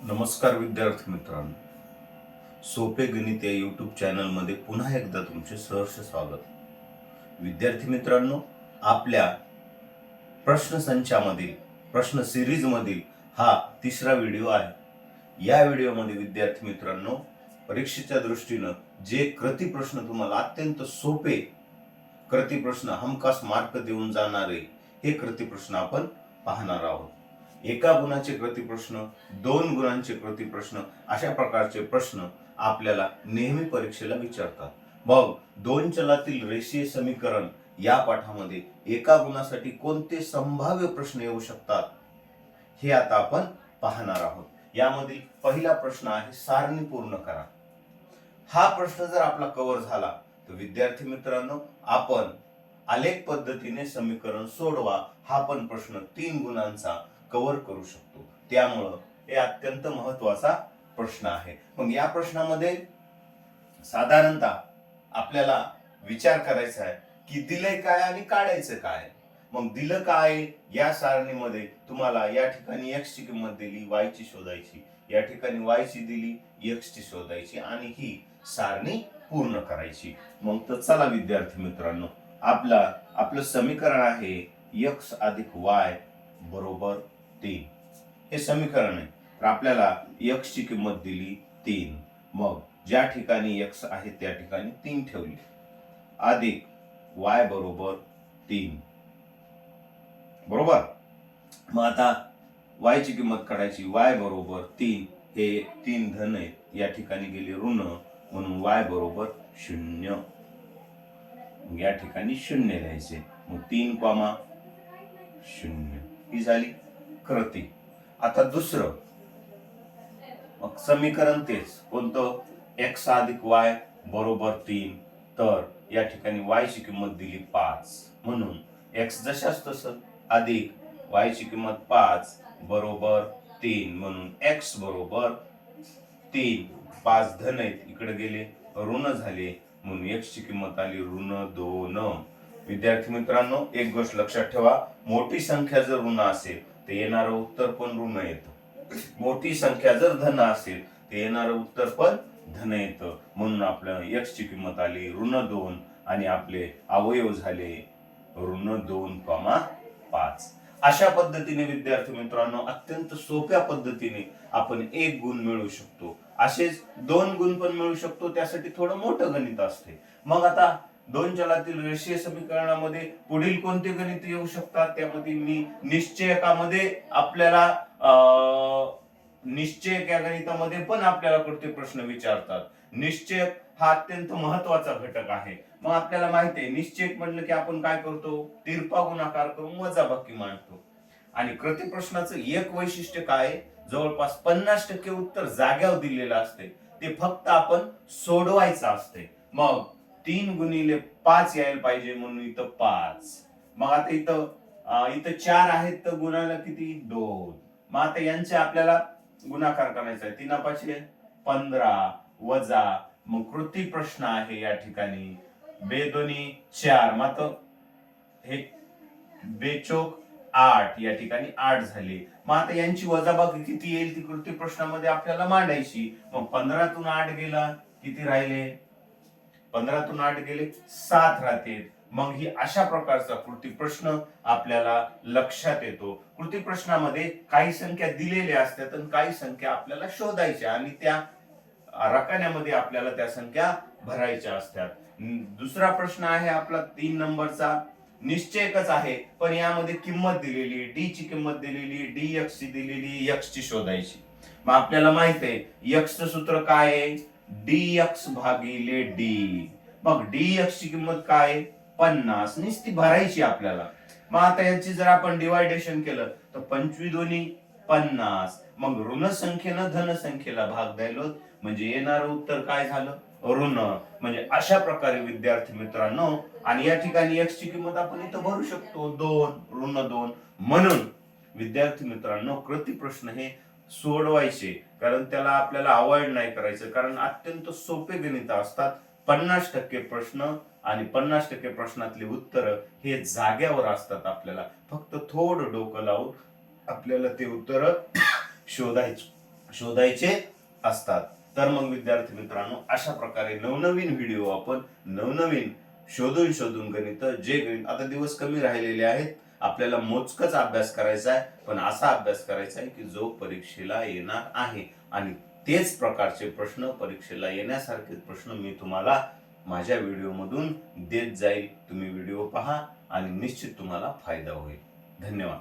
नमस्कार विद्यार्थी मित्रांनो, सोपे गणित या यूट्यूब चॅनलमध्ये पुन्हा एकदा तुमचे सहर्ष स्वागत. विद्यार्थी मित्रांनो, आपल्या प्रश्नसंचामधील प्रश्न सिरीज मधील हा तिसरा व्हिडिओ आहे. या व्हिडिओमध्ये विद्यार्थी मित्रांनो, परीक्षेच्या दृष्टीनं जे कृती प्रश्न तुम्हाला अत्यंत सोपे कृती प्रश्न हमखास मार्क देऊन जाणारे हे कृती प्रश्न आपण पाहणार आहोत. एका गुणाचे प्रतिप्रश्न, 2 गुणांचे प्रतिप्रश्न अशा प्रकारचे प्रश्न आपल्याला नेहमी परीक्षेला विचारतात. मग 2 चलातील रेषीय समीकरण या पाठामध्ये एका गुणासाठी कोणते संभाव्य प्रश्न येऊ शकतात हे आता आपण पाहणार आहोत. यामधील पहिला प्रश्न आहे सारणी पूर्ण करा. हा प्रश्न जर आपला कव्हर झाला तर विद्यार्थी मित्रांनो, आपण आलेख पद्धतीने समीकरण सोडवा हा पण प्रश्न 3 गुणांचा कव्हर करू शकतो. त्यामुळं हे अत्यंत महत्वाचा प्रश्न आहे. मग या प्रश्नामध्ये साधारणतः आपल्याला विचार करायचा आहे की दिलंय काय आणि काढायचं काय. मग दिलं काय, या सारणीमध्ये तुम्हाला या ठिकाणी x ची किंमत दिली, y ची शोधायची, या ठिकाणी y ची दिली, x ची शोधायची आणि ही सारणी पूर्ण करायची. मग तर चला विद्यार्थी मित्रांनो, आपलं समीकरण आहे x अधिक y बरोबर 3. हे समीकरण आहे. तर आपल्याला x ची किंमत दिली 3. मग ज्या ठिकाणी x आहे त्या ठिकाणी 3 ठेवली, अधिक y बरोबर 3. बरोबर. मग आता y ची किंमत काढायची, y बरोबर 3. हे 3 धन आहेत, या ठिकाणी गेले ऋण, म्हणून y बरोबर 0. या ठिकाणी 0 लिहायचे. मग 3, 0 ही झाली कृती. आता दुसरं मग समीकरण तेच कोणतं, x अधिक y बरोबर 3. तर या ठिकाणी y ची किंमत दिली 5, म्हणून x जशाच तसं अधिक y ची किंमत 5 बरोबर 3, म्हणून x बरोबर 3. 5 धन आहेत, इकडे गेले ऋण झाले, म्हणून x ची किंमत आली ऋण 2. विद्यार्थी मित्रांनो, एक गोष्ट लक्षात ठेवा, मोठी संख्या जर ऋण असेल तर येणारं उत्तर पण ऋण येतं. मोठी संख्या जर धन असेल तर येणारं उत्तर पण धन येतं. म्हणून आपल्या x ची किंमत आली ऋण 2 आणि आपले अवयव झाले ऋण 2,5. अशा पद्धतीने विद्यार्थी मित्रांनो, अत्यंत सोप्या पद्धतीने आपण 1 गुण मिळवू शकतो. असेच 2 गुण पण मिळवू शकतो. त्यासाठी थोडं मोठं गणित असते. मग आता 2 चलातील रेषीय समीकरणामध्ये पुढील कोणते गणित येऊ शकतात, त्यामध्ये मी निश्चयकामध्ये आपल्याला निश्चयक या गणितामध्ये पण आपल्याला कोणते प्रश्न विचारतात. निश्चयक हा अत्यंत महत्वाचा घटक आहे. मग आपल्याला माहिती आहे निश्चयक म्हटलं की आपण काय करतो, तिरपा गुणाकार करून वजाबाकी मांडतो. आणि प्रतिप्रश्नाचं एक वैशिष्ट्य काय, जवळपास 50% उत्तर जाग्यावर दिलेलं असते, ते फक्त आपण सोडवायचं असते. मग 3 गुणिले 5 यायला पाहिजे, म्हणून इथं 5. मग आता इथं 4 आहेत तर गुणाला किती 2. मग आता यांचे आपल्याला गुणाकार करायचा आहे. 3 15 वजा, मग कृती प्रश्न आहे या ठिकाणी बेदोनी 4, मग हे बेचोक 8, या ठिकाणी 8 झाले. मग आता यांची वजाबाकी किती येईल ती कृती प्रश्नामध्ये आपल्याला मांडायची. मग 15तून 8 गेला, किती राहिले, 15तून 8 गेले 7 राहते. मग ही अशा प्रकारचा कृती प्रश्न आपल्याला लक्षात येतो. कृती प्रश्नामध्ये काही संख्या दिलेल्या असतात आणि काही संख्या आपल्याला शोधायच्या आणि त्या रकान्यामध्ये आपल्याला त्या संख्या भरायच्या असतात. दुसरा प्रश्न आहे आपला 3 नंबरचा, निश्चयकच आहे पण यामध्ये किंमत दिलेली, डी ची किंमत दिलेली, dx ची दिलेली, x ची शोधायची. मग आपल्याला माहित आहे x चं सूत्र काय आहे, dx भागिले d. मग dx ची किंमत काय, 50, नुसती भरायची आपल्याला. मग आता याची जर आपण डिवायडेशन केलं तर 25 दोन्ही 50. मग ऋण संख्येनं धन संख्येला भाग द्यायलो, म्हणजे येणारं उत्तर काय झालं, ऋण. म्हणजे अशा प्रकारे विद्यार्थी मित्रांनो, आणि या ठिकाणी x ची किंमत आपण इथं भरू शकतो 2, ऋण 2. म्हणून विद्यार्थी मित्रांनो, कृती प्रश्न हे सोडवायचे, कारण त्याला आपल्याला अवॉइड नाही करायचं, कारण अत्यंत सोपे गणित असतात. 50% प्रश्न आणि 50% प्रश्नातले उत्तर हे जाग्यावर असतात. आपल्याला फक्त थोडं डोकं लावून आपल्याला ते उत्तर शोधायचं शोधायचे असतात. तर मग विद्यार्थी मित्रांनो, अशा प्रकारे नवनवीन व्हिडिओ आपण नवनवीन शोधून शोधून गणित, जे गणित आता दिवस कमी राहिलेले आहेत, आपल्याला मोजकच अभ्यास करायचा आहे, पण असा अभ्यास करायचा आहे की जो परीक्षेला येणार आहे. आणि तेच प्रकारचे प्रश्न, परीक्षेला येण्यासारखे प्रश्न मी तुम्हाला माझ्या व्हिडिओमधून देत जाईल. तुम्ही व्हिडिओ पहा आणि निश्चित तुम्हाला फायदा होईल. धन्यवाद.